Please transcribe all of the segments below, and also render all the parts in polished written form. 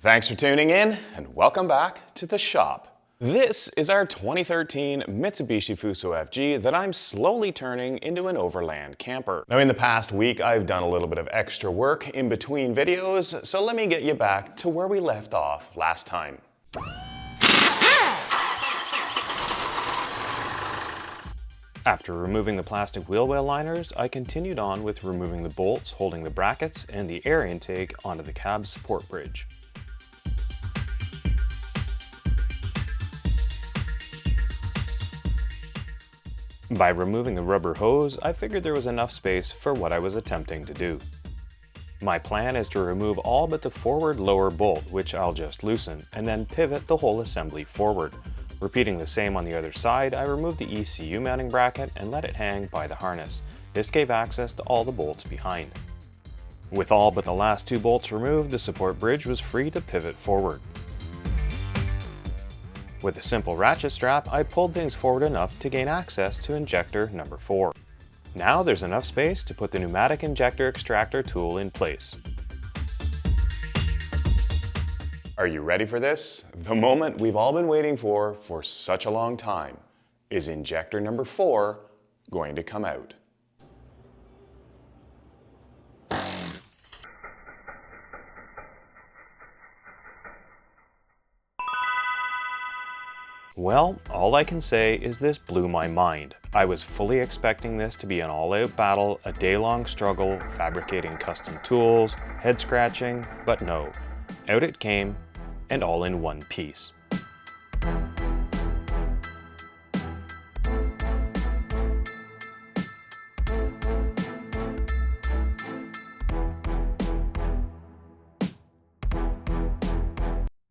Thanks for tuning in and welcome back to the shop. This is our 2013 Mitsubishi Fuso FG that I'm slowly turning into an overland camper. Now in the past week I've done a little bit of extra work in between videos, so let me get you back to where we left off last time. After removing the plastic wheel well liners, I continued on with removing the bolts holding the brackets and the air intake onto the cab support bridge. By removing the rubber hose, I figured there was enough space for what I was attempting to do. My plan is to remove all but the forward lower bolt, which I'll just loosen, and then pivot the whole assembly forward. Repeating the same on the other side, I removed the ECU mounting bracket and let it hang by the harness. This gave access to all the bolts behind. With all but the last two bolts removed, the support bridge was free to pivot forward. With a simple ratchet strap, I pulled things forward enough to gain access to injector number 4. Now there's enough space to put the pneumatic injector extractor tool in place. Are you ready for this? The moment we've all been waiting for such a long time. Is injector number 4 going to come out? Well, all I can say is this blew my mind. I was fully expecting this to be an all-out battle, a day-long struggle, fabricating custom tools, head scratching, but no. Out it came, and all in one piece.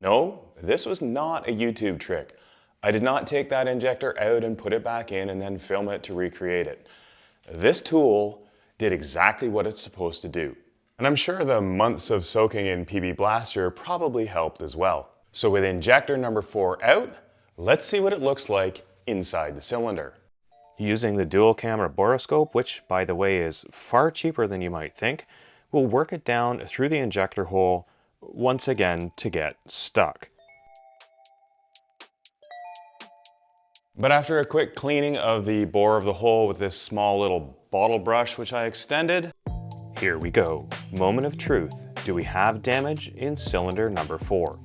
No, this was not a YouTube trick. I did not take that injector out and put it back in and then film it to recreate it. This tool did exactly what it's supposed to do. And I'm sure the months of soaking in PB Blaster probably helped as well. So with injector number 4 out, let's see what it looks like inside the cylinder. Using the dual camera Borescope, which by the way is far cheaper than you might think, we'll work it down through the injector hole once again to get stuck. But after a quick cleaning of the bore of the hole with this small little bottle brush which I extended, here we go. Moment of truth. Do we have damage in cylinder number 4?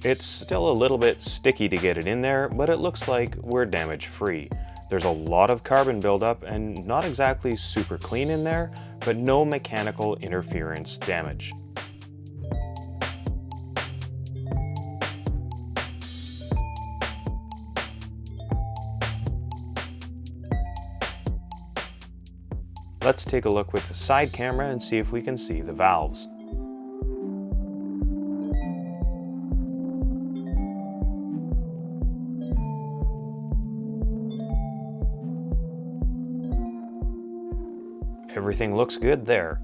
It's still a little bit sticky to get it in there, but it looks like we're damage free. There's a lot of carbon buildup and not exactly super clean in there, but no mechanical interference damage. Let's take a look with the side camera and see if we can see the valves. Everything looks good there.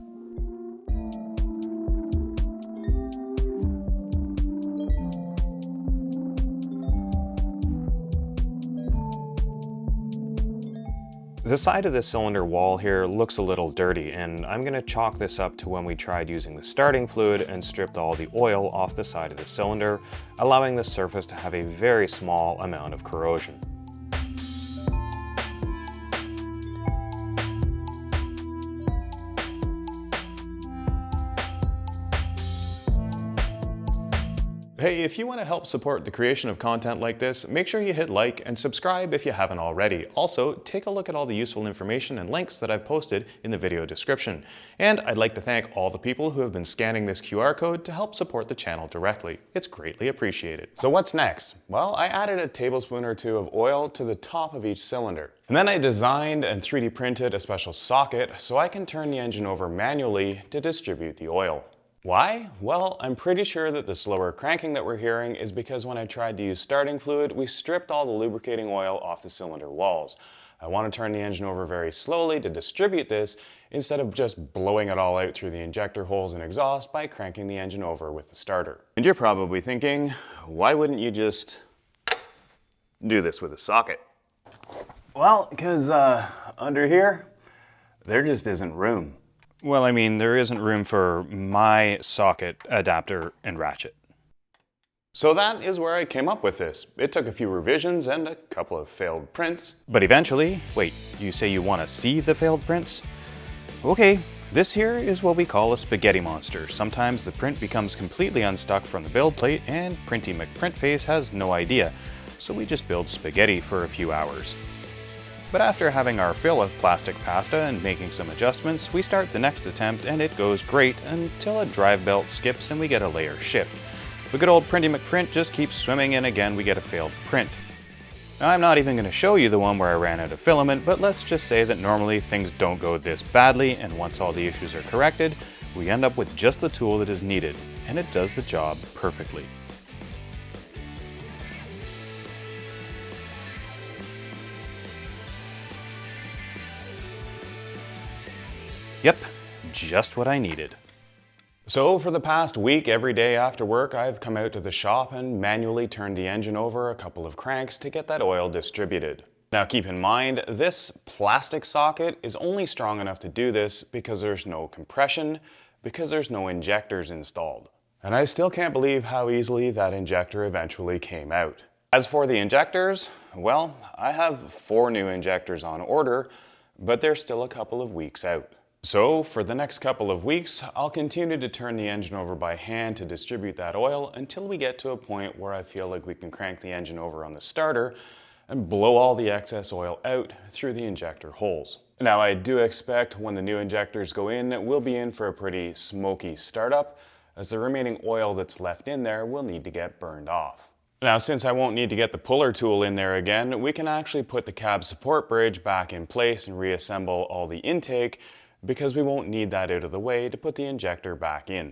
The side of the cylinder wall here looks a little dirty, and I'm going to chalk this up to when we tried using the starting fluid and stripped all the oil off the side of the cylinder, allowing the surface to have a very small amount of corrosion. Hey, if you want to help support the creation of content like this, make sure you hit like and subscribe if you haven't already. Also, take a look at all the useful information and links that I've posted in the video description. And I'd like to thank all the people who have been scanning this QR code to help support the channel directly. It's greatly appreciated. So what's next? Well, I added a tablespoon or two of oil to the top of each cylinder. And then I designed and 3D printed a special socket so I can turn the engine over manually to distribute the oil. Why? Well, I'm pretty sure that the slower cranking that we're hearing is because when I tried to use starting fluid, we stripped all the lubricating oil off the cylinder walls. I want to turn the engine over very slowly to distribute this instead of just blowing it all out through the injector holes and exhaust by cranking the engine over with the starter. And you're probably thinking, why wouldn't you just do this with a socket? Well, because under here, there just isn't room. Well, I mean, there isn't room for my socket, adapter, and ratchet. So that is where I came up with this. It took a few revisions and a couple of failed prints. But eventually, wait, you say you want to see the failed prints? Okay, this here is what we call a spaghetti monster. Sometimes the print becomes completely unstuck from the build plate and Printy McPrintface has no idea. So we just build spaghetti for a few hours. But after having our fill of plastic pasta and making some adjustments, we start the next attempt and it goes great until a drive belt skips and we get a layer shift. The good old Printy McPrint just keeps swimming and again we get a failed print. Now I'm not even going to show you the one where I ran out of filament, but let's just say that normally things don't go this badly and once all the issues are corrected, we end up with just the tool that is needed, and it does the job perfectly. Yep, just what I needed. So for the past week, every day after work, I've come out to the shop and manually turned the engine over a couple of cranks to get that oil distributed. Now keep in mind, this plastic socket is only strong enough to do this because there's no compression, because there's no injectors installed. And I still can't believe how easily that injector eventually came out. As for the injectors, well, I have 4 new injectors on order, but they're still a couple of weeks out. So for the next couple of weeks, I'll continue to turn the engine over by hand to distribute that oil until we get to a point where I feel like we can crank the engine over on the starter and blow all the excess oil out through the injector holes. Now I do expect when the new injectors go in, we'll be in for a pretty smoky startup, as the remaining oil that's left in there will need to get burned off. Now since I won't need to get the puller tool in there again, we can actually put the cab support bridge back in place and reassemble all the intake, because we won't need that out of the way to put the injector back in.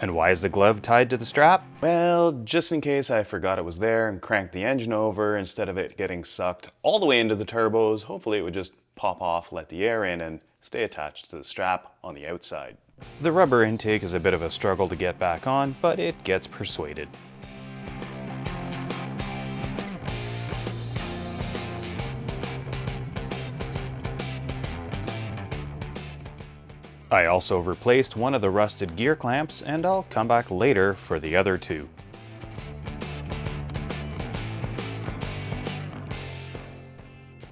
And why is the glove tied to the strap? Well, just in case I forgot it was there and cranked the engine over instead of it getting sucked all the way into the turbos, hopefully it would just pop off, let the air in, and stay attached to the strap on the outside. The rubber intake is a bit of a struggle to get back on, but it gets persuaded. I also replaced one of the rusted gear clamps, and I'll come back later for the other 2.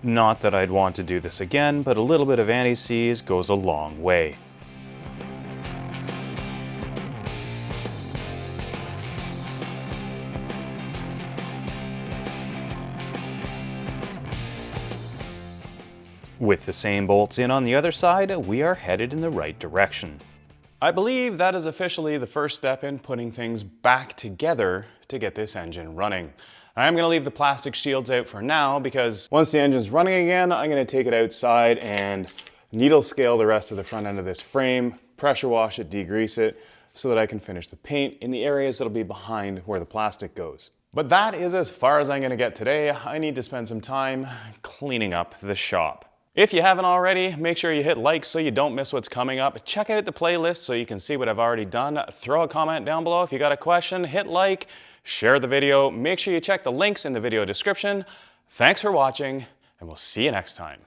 Not that I'd want to do this again, but a little bit of anti-seize goes a long way. With the same bolts in on the other side, we are headed in the right direction. I believe that is officially the first step in putting things back together to get this engine running. I'm going to leave the plastic shields out for now because once the engine's running again, I'm going to take it outside and needle scale the rest of the front end of this frame, pressure wash it, degrease it, so that I can finish the paint in the areas that'll be behind where the plastic goes. But that is as far as I'm going to get today. I need to spend some time cleaning up the shop. If you haven't already, make sure you hit like so you don't miss what's coming up. Check out the playlist so you can see what I've already done. Throw a comment down below if you got a question. Hit like, share the video. Make sure you check the links in the video description. Thanks for watching, and we'll see you next time.